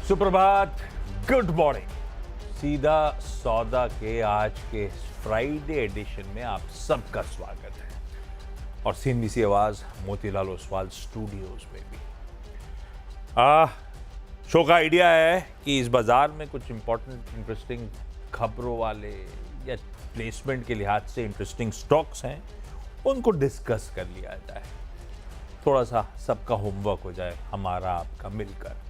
सुप्रभात, good morning. सीधा सौदा के आज के फ्राइडे एडिशन में आप सबका स्वागत है और सीधी आवाज मोतीलाल ओसवाल स्टूडियोज में भी। शो का आइडिया है कि इस बाजार में कुछ इंपॉर्टेंट इंटरेस्टिंग खबरों वाले या प्लेसमेंट के लिहाज से इंटरेस्टिंग स्टॉक्स हैं, उनको डिस्कस कर लिया जाए, थोड़ा सा सबका होमवर्क हो जाए, हमारा आपका मिलकर।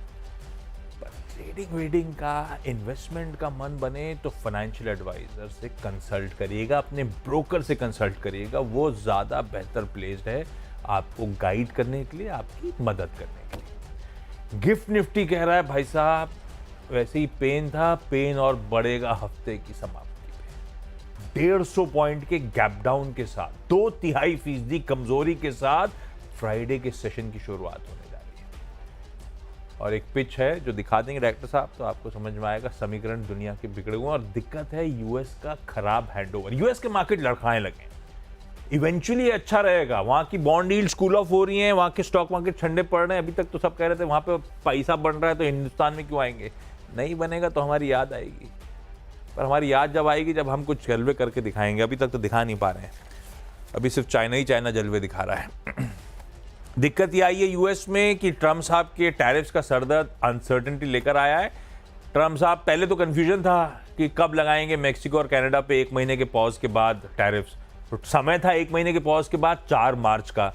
ट्रेडिंग वेडिंग का, इन्वेस्टमेंट का मन बने तो फाइनेंशियल एडवाइजर से कंसल्ट करिएगा, अपने ब्रोकर से कंसल्ट करिएगा। वो ज़्यादा बेहतर प्लेस्ड है आपको गाइड करने के लिए, आपकी मदद करने के लिए। गिफ्ट निफ्टी कह रहा है भाई साहब, वैसे ही पेन था, पेन और बढ़ेगा हफ्ते की समाप्ति पे। 150 पॉइंट के गैप डाउन के साथ 2.5% कमजोरी के साथ फ्राइडे के सेशन की शुरुआत होने जा रही है। और एक पिच है जो दिखा देंगे डायरेक्टर साहब तो आपको समझ में आएगा, समीकरण दुनिया के बिगड़े हुए और दिक्कत है यूएस का खराब हैंडओवर। यूएस के मार्केट लड़खाने लगे, इवेंचुअली अच्छा रहेगा। वहां की बॉन्ड यील्ड्स कूल ऑफ हो रही हैं, वहां के स्टॉक मार्केट ठंडे पड़ रहे हैं। अभी तक तो सब कह रहे थे वहां पे पैसा बन रहा है तो हिंदुस्तान में क्यों आएंगे। नहीं बनेगा तो हमारी याद आएगी, पर हमारी याद जब आएगी जब हम कुछ जलवे करके दिखाएंगे। अभी तक तो दिखा नहीं पा रहे हैं, अभी सिर्फ चाइना जलवे दिखा रहा है। दिक्कत यह आई है यूएस में कि ट्रम्प साहब के टैरिफ्स का सरदर्द अनसर्टेनिटी लेकर आया है। ट्रम्प साहब पहले तो कंफ्यूजन था कि कब लगाएंगे मेक्सिको और कनाडा पे 1 महीने के पॉज के बाद टैरिफ्स। तो समय था 1 महीने के पॉज के बाद 4 मार्च का।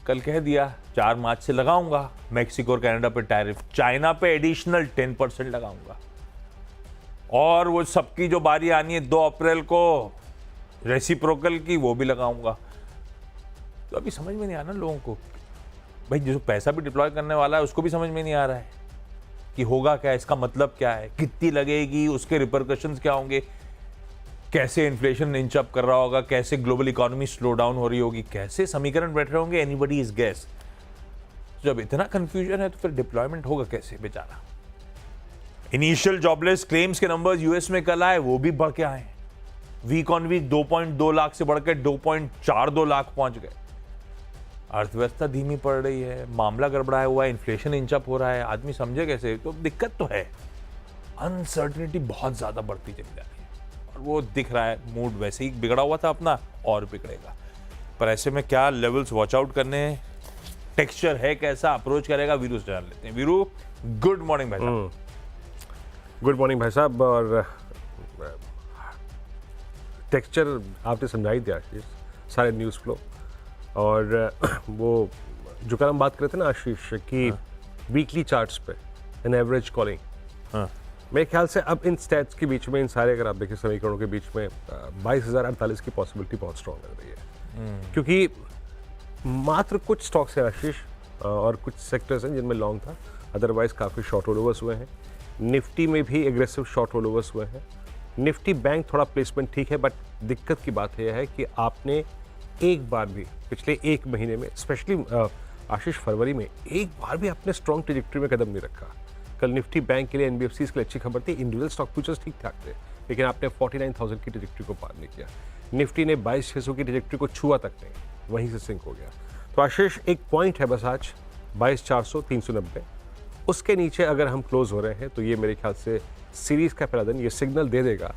कल कह दिया 4 मार्च से लगाऊंगा मेक्सिको और कनाडा पे टैरिफ, चाइना पे एडिशनल 10% लगाऊंगा। और वो सबकी जो बारी आनी है 2 अप्रैल को रेसिप्रोकल की, वो भी लगाऊंगा। तो अभी समझ में नहीं आना लोगों को भाई, जो पैसा भी डिप्लॉय करने वाला है उसको भी समझ में नहीं आ रहा है कि होगा क्या, इसका मतलब क्या है, कितनी लगेगी, उसके रिपरकशंस क्या होंगे, कैसे इन्फ्लेशन इंच अप कर रहा होगा, कैसे ग्लोबल इकोनॉमी स्लो डाउन हो रही होगी, कैसे समीकरण बैठ रहे होंगे। Anybody is guess. जब इतना कंफ्यूजन है तो फिर डिप्लॉयमेंट होगा कैसे बेचारा। इनिशियल जॉबलेस क्लेम्स के नंबर्स यूएस में कल आए, वो भी बढ़ के आए। वीक ऑन वीक 2.2 लाख से बढ़कर 2.42 लाख पहुंच गए। अर्थव्यवस्था धीमी पड़ रही है, मामला गड़बड़ाया हुआ है, इन्फ्लेशन इंचअप हो रहा है, आदमी समझे कैसे। तो दिक्कत तो है, अनसर्टेनिटी बहुत ज्यादा बढ़ती चली जा रही है और वो दिख रहा है। मूड वैसे ही बिगड़ा हुआ था अपना और बिगड़ेगा, पर ऐसे में क्या लेवल्स वॉच आउट करने हैं, टेक्सचर है कैसा, अप्रोच करेगा, वीरू से जान लेते हैं। वीरू, गुड मॉर्निंग भाई साहब। गुड मॉर्निंग भाई साहब। और टेक्सचर आपने समझाई दिया आशीष, सारे न्यूज़ फ्लो। और वो जो कल हम बात कर रहे थे ना आशीष कि वीकली चार्ट्स पे एन एवरेज कॉलिंग, मेरे ख्याल से अब इन स्टैट्स के बीच में, इन सारे अगर आप देखें समीकरणों के बीच में 22,048 की पॉसिबिलिटी बहुत स्ट्रॉन्ग लग रही है। क्योंकि मात्र कुछ स्टॉक्स हैं आशीष और कुछ सेक्टर्स हैं जिनमें लॉन्ग था, अदरवाइज काफ़ी शॉर्ट रोल ओवर्स हुए हैं। निफ्टी में भी एग्रेसिव शॉर्ट रोल ओवर्स हुए हैं। निफ्टी बैंक थोड़ा प्लेसमेंट ठीक है, बट दिक्कत की बात यह है कि आपने एक बार भी पिछले 1 महीने में, स्पेशली आशीष फरवरी में, एक बार भी आपने स्ट्रॉन्ग ट्रेजेक्टरी में कदम नहीं रखा। कल निफ्टी बैंक के लिए, एनबीएफसीज के लिए अच्छी खबर थी। इंडिविजुअल स्टॉक फ्यूचर्स ठीक ठाक थे, लेकिन आपने 49,000 की ट्रेजेक्टरी को पार नहीं किया। निफ्टी ने 22,600 की ट्रेजेक्टरी को छुआ तक नहीं, वहीं से सिंक हो गया। तो आशीष एक पॉइंट है बस आज 22,400, 390, उसके नीचे अगर हम क्लोज हो रहे हैं तो ये मेरे ख्याल से सीरीज का पहला दिन ये सिग्नल दे देगा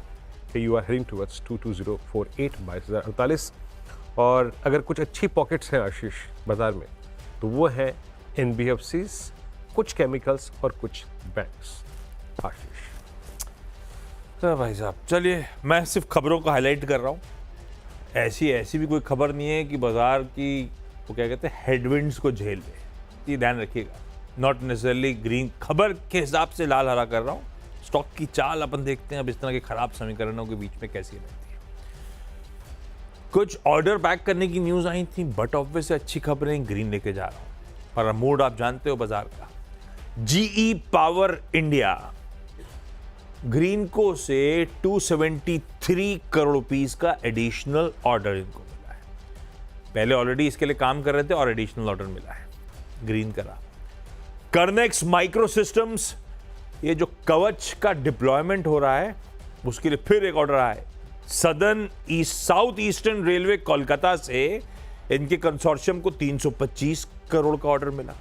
कि यू आर हेडिंग टुवर्ड्स 22048, 22,048। और अगर कुछ अच्छी पॉकेट्स हैं आशीष बाजार में तो वो है एनबीएफसीज, कुछ केमिकल्स और कुछ बैंक्स। आशीष तो भाई साहब चलिए, मैं सिर्फ खबरों को हाईलाइट कर रहा हूँ। ऐसी भी कोई खबर नहीं है कि बाजार की वो क्या कहते हैं हेडविंड्स को झेल ले, ये ध्यान रखिएगा। नॉट नेसेसरली ग्रीन, खबर के हिसाब से लाल हरा कर रहा हूँ। स्टॉक की चाल अपन देखते हैं अब इस तरह के खराब समीकरणों के बीच में कैसी रहती है। कुछ ऑर्डर बैक करने की न्यूज आई थी, बट ऑब्वियस अच्छी खबरें ग्रीन लेके जा रहा हूं। और मूड आप जानते हो बाजार का। जीई पावर इंडिया ग्रीन को से 273 करोड़ रुपीस का एडिशनल ऑर्डर इनको मिला है। पहले ऑलरेडी इसके लिए काम कर रहे थे और एडिशनल ऑर्डर मिला है, ग्रीन करा। कर्नेक्स माइक्रो सिस्टम्स, ये जो कवच का डिप्लॉयमेंट हो रहा है उसके लिए फिर एक ऑर्डर आया है। साउथ ईस्टर्न रेलवे कोलकाता से इनके कंसोर्शियम को 325 करोड़ का ऑर्डर मिला।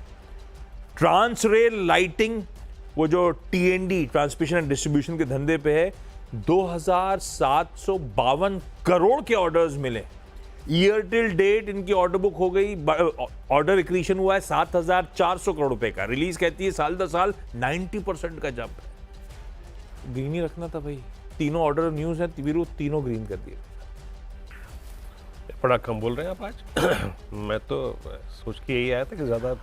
ट्रांस रेल लाइटिंग वो जो TND ट्रांसमिशन एंड डिस्ट्रीब्यूशन के धंधे पे है 2752 करोड़ के ऑर्डर्स मिले। ईयर टिल डेट इनकी ऑर्डर बुक हो गई, ऑर्डर एक्रीशन हुआ है 7400 करोड़ रुपए का। रिलीज कहती है साल दर साल 90% का जंप है। ग्रीन ही रखना था भाई, तीनों ऑर्डर न्यूज है वीरू, तीनों ग्रीन कर दिए। बड़ा कम बोल रहे हैं आप आज। मैं तो सोच के यही आया था कि ज्यादा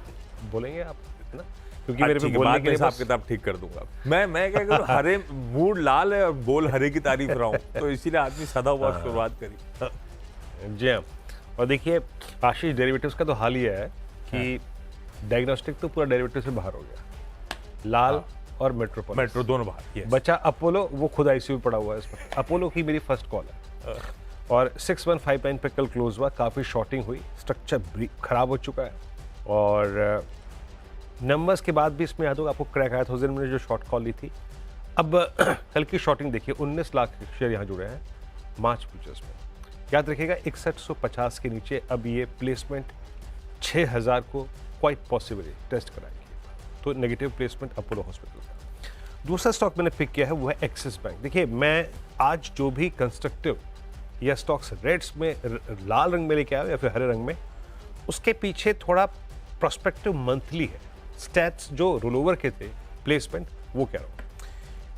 बोलेंगे आप, है ना, क्योंकि मेरे पे बोलने के लिए हिसाब किताब ठीक कर दूंगा। मैं क्या करूं, हरे मूड लाल है और बोल हरे की तारीफ रहा हूं, तो इसीलिए आदमी सदा हुआ शुरुआत करी। जी हाँ। और देखिए आशीष, डेरिवेटिव्स का तो हाल ये है कि डायग्नोस्टिक तो पूरा डेरिवेटिव से बाहर हो गया, लाल और मेट्रो दोनों बाहर। yes. बचा अपोलो, वो खुद आईसीयू पड़ा हुआ है इसमें। अपोलो की मेरी फर्स्ट कॉल है और 6159 पे कल क्लोज हुआ, काफ़ी शॉर्टिंग हुई, स्ट्रक्चर खराब हो चुका है और नंबर्स के बाद भी इसमें याद होगा आपको क्रैक आया था उस दिन मैंने जो शॉर्ट कॉल ली थी। अब कल की शॉर्टिंग देखिए, 19 लाख शेयर यहाँ जुड़े हैं मार्च फ्यूचर्स में। याद रखिएगा 6150 के नीचे अब ये प्लेसमेंट 6000 को क्वाइट पॉसिबली टेस्ट कराएंगे, तो नेगेटिव प्लेसमेंट अपोलो हॉस्पिटल का। दूसरा स्टॉक मैंने पिक किया है वो है एक्सिस बैंक। देखिए मैं आज जो भी कंस्ट्रक्टिव या स्टॉक्स रेड्स में लाल रंग में लेके आया या फिर हरे रंग में, उसके पीछे थोड़ा प्रोस्पेक्टिव मंथली है, स्टैट्स जो रोलओवर के थे प्लेसमेंट वो कह रहा हूँ।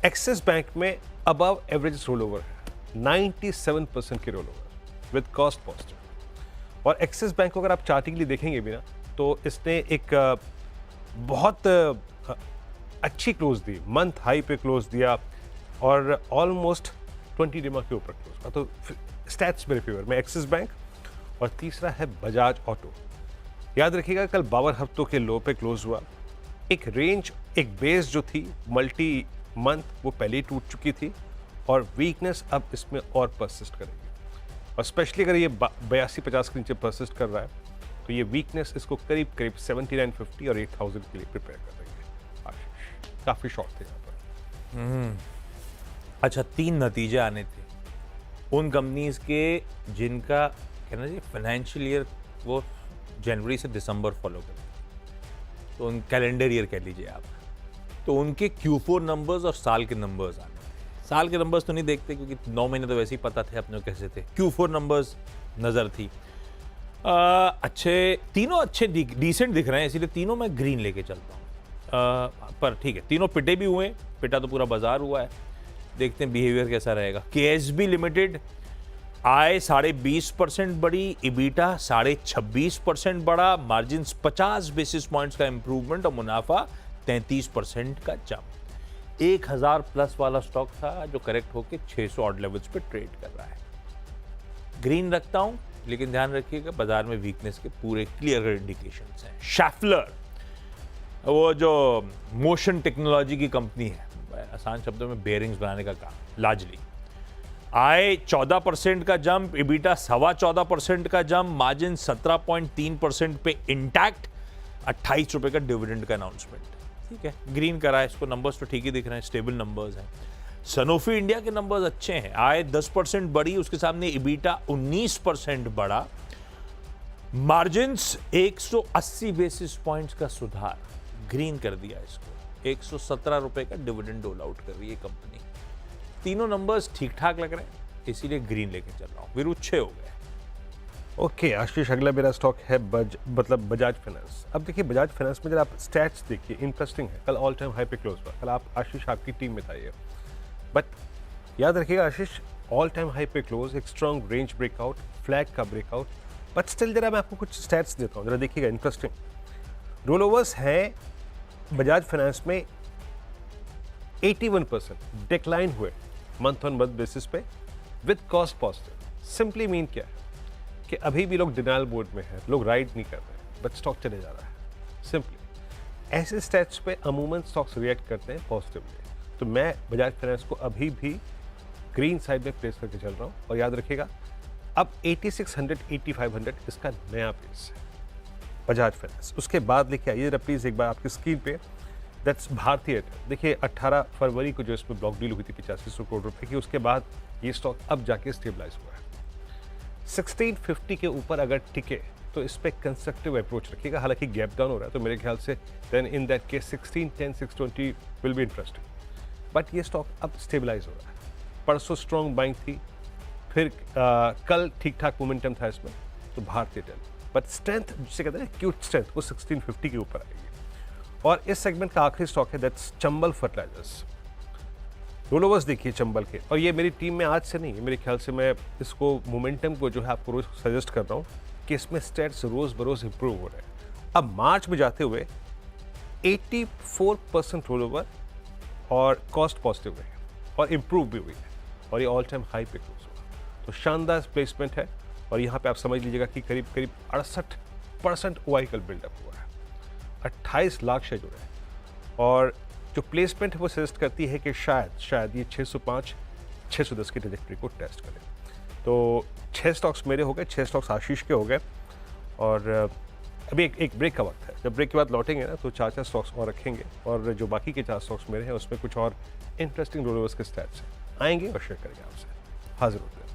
एक्सिस बैंक में अबव एवरेज रोलओवर है, 97% की रोलओवर विद कॉस्ट पॉजिटिव। और एक्सिस बैंक को अगर आप चार्टिंगली देखेंगे भी ना, तो इसने एक बहुत अच्छी क्लोज दी, मंथ हाई पे क्लोज दिया और ऑलमोस्ट 20 डिमा के ऊपर क्लोज हुआ, तो स्टैट्स मेरे फेवर में एक्सिस बैंक। और तीसरा है बजाज ऑटो। याद रखिएगा कल 52 हफ्तों के लो पे क्लोज हुआ, एक रेंज, एक बेस जो थी मल्टी मंथ वो पहले ही टूट चुकी थी और वीकनेस अब इसमें और परसिस्ट करेगी। और स्पेशली अगर ये 8250 के नीचे परसिस्ट कर रहा है तो ये वीकनेस इसको करीब करीब 7950 और 8000 के लिए प्रिपेयर कर देंगे। आशीष काफ़ी शॉर्ट थे यहाँ पर। अच्छा, 3 नतीजे आने थे उन कंपनीज के जिनका कहना चाहिए फाइनेंशियल ईयर वो जनवरी से दिसंबर फॉलो करते, तो उन कैलेंडर ईयर कह लीजिए आप, तो उनके Q4 नंबर्स और साल के नंबर्स आने थे। साल के नंबर्स तो नहीं देखते क्योंकि 9 महीने तो वैसे ही पता थे अपने को कैसे थे। Q4 नंबर्स नज़र थी। अच्छे, तीनों अच्छे डिसेंट दिख रहे हैं, इसीलिए तीनों मैं ग्रीन लेके चलता हूँ। पर ठीक है, तीनों पिटे भी हुए, पिटा तो पूरा बाजार हुआ है, देखते हैं बिहेवियर कैसा रहेगा। KSB लिमिटेड आय 20.5% बढ़ी, इबीटा 26.5% बढ़ा, मार्जिन 50 बेसिस पॉइंट्स का इंप्रूवमेंट और मुनाफा 33% का जंप। 1000 प्लस वाला स्टॉक था जो करेक्ट होकर 600 ऑड लेवल्स पे ट्रेड कर रहा है। ग्रीन रखता हूं, लेकिन ध्यान रखिएगा बाजार में वीकनेस के पूरे क्लियर इंडिकेशंस हैं। शैफलर, वो जो मोशन टेक्नोलॉजी की कंपनी है, आसान शब्दों में बेयरिंग्स बनाने का काम, लार्जली आय 14% का जंप, इबीटा 14.25% का जंप, मार्जिन 17.3% पे इंटैक्ट, 28 रुपए का डिविडेंड का अनाउंसमेंट। ठीक है, ग्रीन करा है इसको, नंबर्स तो ठीक ही दिख रहे हैं, स्टेबल नंबर्स हैं। सनोफी इंडिया के नंबर्स अच्छे हैं, आय 10% बढ़ी, उसके सामने इबीटा 19% बढ़ा, मार्जिन्स 180 बेसिस पॉइंट्स का सुधार, ग्रीन कर दिया इसको। 117 रुपए का डिविडेंड डोल आउट कर रही है कंपनी। तीनों नंबर्स ठीक ठाक लग रहे हैं, इसीलिए ग्रीन लेके चल रहा हूं। विरुद्ध 6 हो गए। ओके आशीष, अगला मेरा स्टॉक है बजाज फाइनेंस। अब देखिए बजाज फाइनेंस में जब आप स्टैट्स देखिए, इंटरेस्टिंग है, कल ऑल टाइम हाई पे क्लोज हुआ। कल आप आशीष आपकी टीम में था ये, बट याद रखिएगा आशीष, ऑल टाइम हाई पे क्लोज, एक स्ट्रॉन्ग रेंज ब्रेकआउट, फ्लैग का ब्रेकआउट, बट स्टिल जरा मैं आपको कुछ स्टैट्स देता हूँ, जरा देखिएगा, इंटरेस्टिंग। रोल ओवर्स हैं बजाज फाइनेंस में 81% डिक्लाइन हुए मंथ ऑन मंथ बेसिस पे with cost positive. Simply mean क्या है कि अभी भी लोग डिनाइल मोड में हैं, लोग राइड नहीं कर रहे, बट स्टॉक चले जा रहा है। सिंपली ऐसे स्टेट्स पे अमूमन स्टॉक्स रिएक्ट करते हैं पॉजिटिवली। तो मैं बजाज फाइनेंस को अभी भी ग्रीन साइड में प्लेस करके चल रहा हूँ। और याद रखिएगा अब 8600 8500 इसका नया प्लेस है बजाज फाइनेंस। उसके बाद लेके आइए जरा प्लीज़ एक बार आपकी स्क्रीन पे, दैट्स भारती एयरटेल। देखिए 18 फरवरी को जो इसमें ब्लॉक डील हुई थी 8500 करोड़ रुपए की, उसके बाद ये स्टॉक अब जाके स्टेबलाइज हुआ है। 1650 के ऊपर अगर टिके तो इस पर कंस्ट्रक्टिव अप्रोच रखिएगा। हालांकि गैप डाउन हो रहा है तो मेरे ख्याल से then in that case 1610 620 will be interesting, but ये स्टॉक अब स्टेबलाइज हो रहा है। परसों स्ट्रॉन्ग बाइंग थी, फिर कल ठीक ठाक मोमेंटम था इसमें, तो भारतीय टेल, बट स्ट्रेंथ जिसे कहते हैं क्यूट स्ट्रेंथ, वो 1650 के ऊपर आएगी। और इस सेगमेंट का आखिरी स्टॉक है दैट्स चंबल फर्टिलाइजर्स। रोलोवर्स देखिए चंबल के, और ये मेरी टीम में आज से नहीं है, मेरे ख्याल से मैं इसको मोमेंटम को जो है आपको रोज सजेस्ट कर रहा हूँ कि इसमें स्टेट्स रोज बरोज इंप्रूव हो रहे हैं। अब मार्च में जाते हुए 84% रोलोवर और कॉस्ट पॉजिटिव रहे और इम्प्रूव भी हुई है, और ये ऑल टाइम हाई पे क्लोज हुआ। तो शानदार प्लेसमेंट है, और यहाँ पे आप समझ लीजिएगा कि करीब करीब 68% ओआई कल बिल्डअप हुआ है, 28 लाख शेयर जुड़े हैं। और जो प्लेसमेंट है वो सजेस्ट करती है कि शायद ये 605 610 की ट्रेजेक्टरी को टेस्ट करें। तो 6 स्टॉक्स मेरे हो गए, 6 स्टॉक्स आशीष के हो गए, और अभी एक ब्रेक का वक्त है। जब ब्रेक के बाद लौटेंगे ना तो 4 स्टॉक्स और रखेंगे, और जो बाकी के 4 स्टॉक्स मेरे हैं उसमें कुछ और इंटरेस्टिंग रोलर्स के स्टैट्स आएंगे और शेयर करेंगे आपसे। हाजिर होते हैं।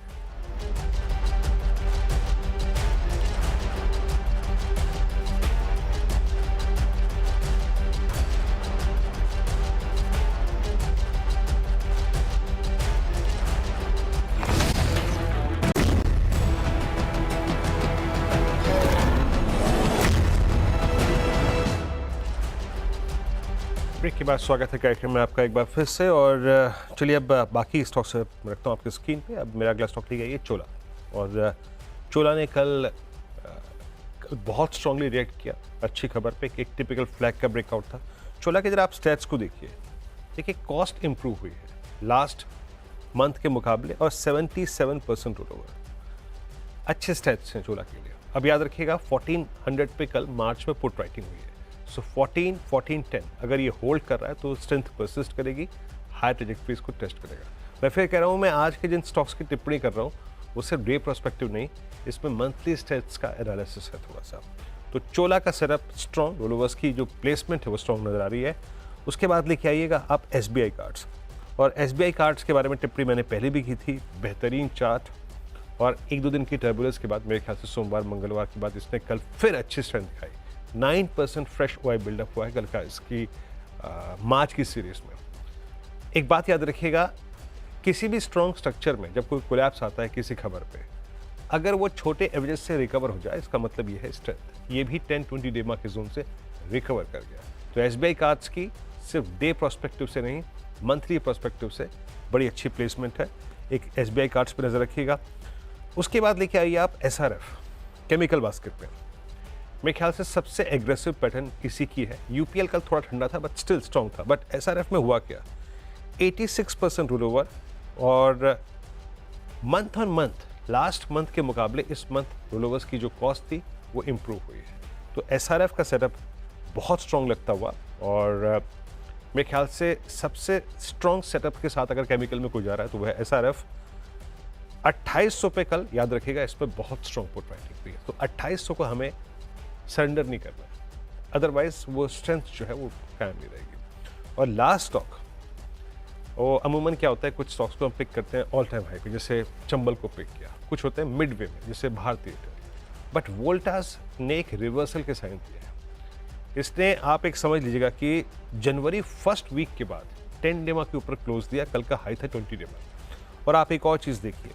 ब्रेक के बाद स्वागत है कार्यक्रम में आपका एक बार फिर से। और चलिए अब बाकी स्टॉक से रखता हूँ आपकी स्क्रीन पे। अब मेरा अगला स्टॉक लिया ये चोला, और चोला ने कल बहुत स्ट्रांगली रिएक्ट किया अच्छी खबर पे। एक टिपिकल फ्लैग का ब्रेकआउट था चोला के। जरा आप स्टैट्स को देखिए कॉस्ट इंप्रूव हुई है लास्ट मंथ के मुकाबले, और 77% रोलोवर। अच्छे स्टैट्स हैं चोला के लिए। अब याद रखिएगा 1400 पे कल मार्च में पुट राइटिंग हुई है, सो 14, 1410 अगर ये होल्ड कर रहा है तो स्ट्रेंथ परसिस्ट करेगी, हाई ट्रेजेक्टरीज को टेस्ट करेगा। मैं फिर कह रहा हूँ, मैं आज के जिन स्टॉक्स की टिप्पणी कर रहा हूँ वो सिर्फ डे प्रोस्पेक्टिव नहीं, इसमें मंथली स्टेट्स का एनालिसिस है थोड़ा सा। तो चोला का सेटअप स्ट्रॉन्ग, रोलोवर्स की जो प्लेसमेंट है वो स्ट्रॉन्ग नजर आ रही है। उसके बाद लेके आइएगा आप SBI कार्ड्स, और SBI कार्ड्स के बारे में टिप्पणी मैंने पहले भी की थी। बेहतरीन चार्ट, और 1-2 दिन की टर्बुलेंस के बाद मेरे ख्याल से सोमवार मंगलवार के बाद इसने कल फिर अच्छी स्ट्रेंथ दिखाई। 9% फ्रेश ओआई बिल्डअप हुआ है कल का इसकी मार्च की सीरीज में। एक बात याद रखिएगा, किसी भी स्ट्रॉन्ग स्ट्रक्चर में जब कोई कोलैप्स आता है किसी खबर पे, अगर वो छोटे एवरेज से रिकवर हो जाए इसका मतलब ये है स्ट्रेंथ। ये भी 10-20 डेमा के जोन से रिकवर कर गया। तो SBI कार्ड्स की सिर्फ डे प्रोस्पेक्टिव से नहीं, मंथली प्रोस्पेक्टिव से बड़ी अच्छी प्लेसमेंट है। एक SBI कार्ड्स पर नजर रखिएगा। उसके बाद लेके आइए आप SRF केमिकल बास्केट पे। मेरे ख्याल से सबसे एग्रेसिव पैटर्न इसी की है। UPL कल थोड़ा ठंडा था बट स्टिल स्ट्रॉन्ग था। बट SRF में हुआ क्या, 86% रोलोवर, और month on month last month के मुकाबले इस मंथ रोलोवर्स की जो कॉस्ट थी वो इम्प्रूव हुई है। तो SRF का सेटअप बहुत स्ट्रॉन्ग लगता हुआ, और मेरे ख्याल से सबसे स्ट्रॉन्ग सेटअप के साथ अगर केमिकल में कोई जा रहा है तो वह है SRF। 2800 पे कल याद रखिएगा इस पर बहुत स्ट्रॉन्ग पुट राइटिंग हुई है, तो 2800 को हमें सरेंडर नहीं करना है, अदरवाइज वो स्ट्रेंथ जो है वो कायम नहीं रहेगी। और लास्ट स्टॉक, वो अमूमन क्या होता है, कुछ स्टॉक्स को हम पिक करते हैं ऑल टाइम हाई पे, जैसे चंबल को पिक किया, कुछ होते हैं मिड वे में जैसे भारतीय टेल, बट वोल्टास ने एक रिवर्सल के साइन दिया है। इसने आप एक समझ लीजिएगा कि जनवरी फर्स्ट वीक के बाद 10 डेमा के ऊपर क्लोज दिया, कल का हाई था 20 डेमा। और आप एक और चीज़ देखिए,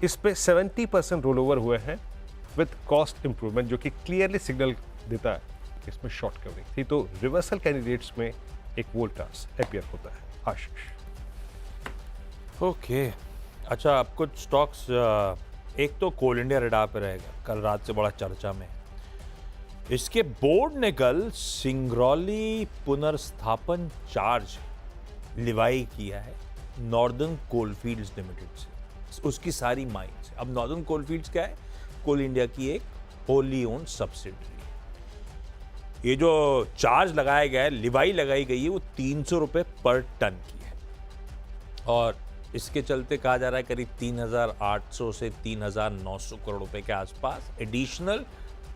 इस पे 70% रोल ओवर हुए हैं विद कॉस्ट इंप्रूवमेंट, जो कि क्लियरली सिग्नल देता है कि इसमें शॉर्ट कवरिंग थी। तो रिवर्सल कैंडिडेट्स में एक वोल्टास अपीयर होता है। आशीष। ओके अच्छा, अब कुछ स्टॉक्स, एक तो कोल इंडिया रडार पे रहेगा, कल रात से बड़ा चर्चा में। इसके बोर्ड ने कल सिंगरौली पुनर्स्थापन चार्ज लिवाई किया है नॉर्दर्न कोलफील्ड्स लिमिटेड से, उसकी सारी माइंस। अब नॉर्दर्न कोलफील्ड्स क्या है, कोल इंडिया की एक होली ओन्ड सब्सिडरी। ये जो चार्ज लगाया गया है, लिवाई लगाई गई है, वो 300 रुपये पर टन की है, और इसके चलते कहा जा रहा है करीब 3,800 से 3,900 करोड़ रुपए के आसपास एडिशनल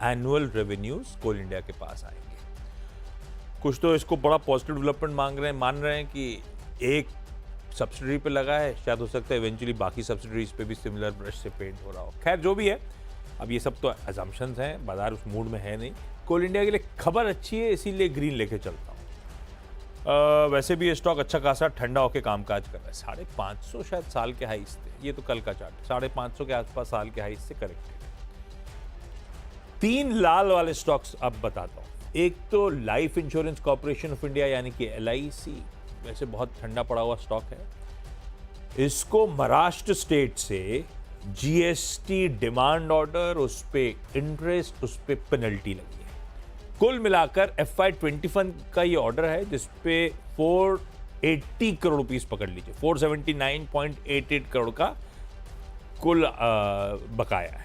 एनुअल रेवेन्यूज कोल इंडिया के पास आएंगे। कुछ तो इसको बड़ा पॉजिटिव डेवलपमेंट मान रहे हैं कि एक सब्सिडरी पे लगा है, शायद हो सकता है इवेंचुअली बाकी सब्सिडरीज पे भी सिमिलर ब्रश से पेंट हो रहा हो। खैर जो भी है, अब ये सब तो अजम्पशंस हैं, बाजार उस मूड में है नहीं। कोल इंडिया के लिए खबर अच्छी है, इसीलिए ग्रीन लेके चलता हूँ। वैसे भी ये स्टॉक अच्छा खासा ठंडा होकर कामकाज कर रहा है। 550 शायद साल के हाईस थे, ये तो कल का चार्ट 550 के आसपास साल के हाईस से करेक्टेड है। 3 लाल वाले स्टॉक्स अब बताता हूँ। एक तो life insurance corporation of India यानी कि LIC, वैसे बहुत ठंडा पड़ा हुआ स्टॉक है। इसको महाराष्ट्र स्टेट से GST डिमांड ऑर्डर, उस पे इंटरेस्ट, उस पे पेनल्टी लगी है। कुल मिलाकर FY21 का ये ऑर्डर है जिसपे 480 करोड़ रुपीस पकड़ लीजिए, 479.88 करोड़ का कुल बकाया है।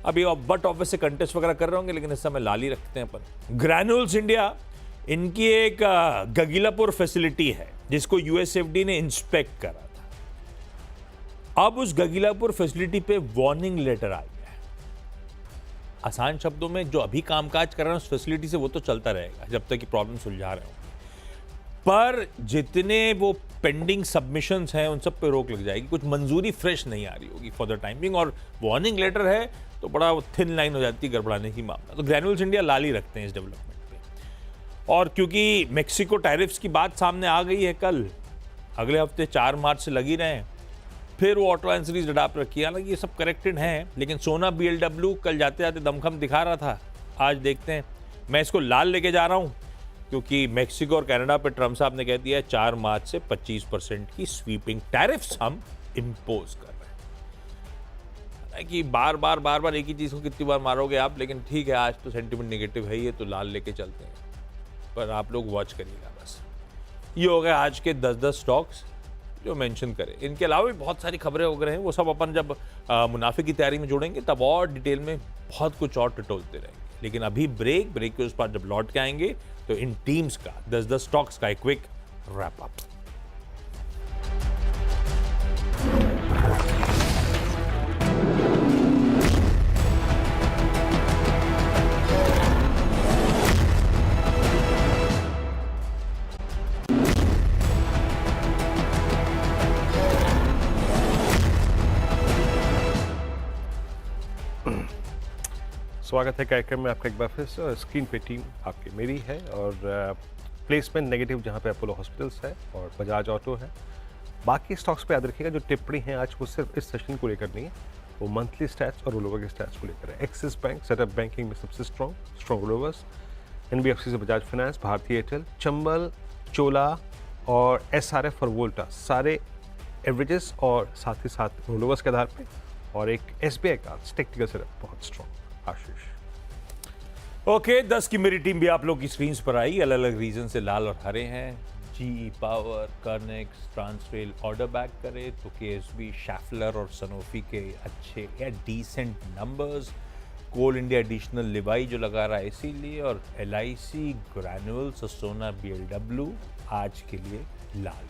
अभी बट ऑफिस से कंटेस्ट वगैरह कर रहे होंगे, लेकिन इस समय लाल ही रखते हैं अपन। ग्रैन्यूल्स इंडिया, इनकी एक गगीलापुर फैसिलिटी है जिसको USFD ने इंस्पेक्ट करा था। अब उस गगीलापुर फैसिलिटी पे वार्निंग लेटर आ गया है। आसान शब्दों में, जो अभी कामकाज कर रहे हैं उस फैसिलिटी से वो तो चलता रहेगा जब तक कि प्रॉब्लम सुलझा रहे होंगे, पर जितने वो पेंडिंग सबमिशंस हैं उन सब पे रोक लग जाएगी। कुछ मंजूरी फ्रेश नहीं आ रही होगी फॉर द टाइमिंग, और वार्निंग लेटर है तो बड़ा थिन लाइन हो जाती है गड़बड़ाने की मामला। तो ग्रैन्यूल्स इंडिया लाल ही रखते हैं इस डेवलपमेंट पे। और क्योंकि मेक्सिको टैरिफ्स की बात सामने आ गई है कल, अगले हफ्ते 4 मार्च से लगी रहे, फिर वो ऑटो एंसरीज अडाप्ट रखी है। हालांकि ये सब करेक्टेड हैं, लेकिन सोना BLW कल जाते जाते दमखम दिखा रहा था, आज देखते हैं। मैं इसको लाल लेके जा रहा हूं क्योंकि मेक्सिको और कनाडा पे ट्रम्प साहब ने कह दिया है 4 मार्च से 25% की स्वीपिंग टैरिफ्स हम इम्पोज कर रहे हैं। कि बार बार एक ही चीज को कितनी बार मारोगे आप, लेकिन ठीक है, आज तो सेंटिमेंट नेगेटिव है, ये तो लाल लेके चलते हैं, पर आप लोग वॉच करिएगा बस। ये हो गए आज के 10-10 स्टॉक्स जो मेंशन करें। इनके अलावा भी बहुत सारी खबरें वगैरह हैं, वो सब अपन जब मुनाफे की तैयारी में जोड़ेंगे तब और डिटेल में बहुत कुछ और टटोलते रहेंगे। लेकिन अभी ब्रेक के उस पर जब लौट के आएंगे तो इन टीम्स का 10-10 स्टॉक्स का एक क्विक रैप अप। स्वागत है कार्यक्रम में आपका एक बार फिर से। स्क्रीन पे टीम आपकी मेरी है, और प्लेसमेंट नेगेटिव जहां पे अपोलो हॉस्पिटल्स है और बजाज ऑटो है। बाकी स्टॉक्स पे याद रखिएगा, जो टिप्पणी है आज वो सिर्फ इस सेशन को लेकर नहीं है, वो मंथली स्टैट्स और रोलोवर के स्टैट्स को लेकर है। एक्सिस बैंक सेटअप बैंकिंग में सबसे स्ट्रॉन्ग रोलोवर्स, NBFC से बजाज फाइनेंस, भारतीय एयरटेल, चंबल, चोला और SRF और वोल्टा, सारे एवरेजेस और साथ ही साथ रोलोवर्स के आधार पर, और एक SBI का टेक्निकल सेटअप बहुत स्ट्रॉन्ग। आशीष ओके, 10 की मेरी टीम भी आप लोग की स्क्रीन पर आई, अलग अलग रीजन से लाल और हरे हैं। GE power, Kernex, Transrail order back करे तो KSB, शैफलर और सनोफी के अच्छे या decent numbers. Coal India additional levy जो लगा रहा है इसीलिए, और LIC, ग्रैन्यूल्स और सोना BLW आज के लिए लाल।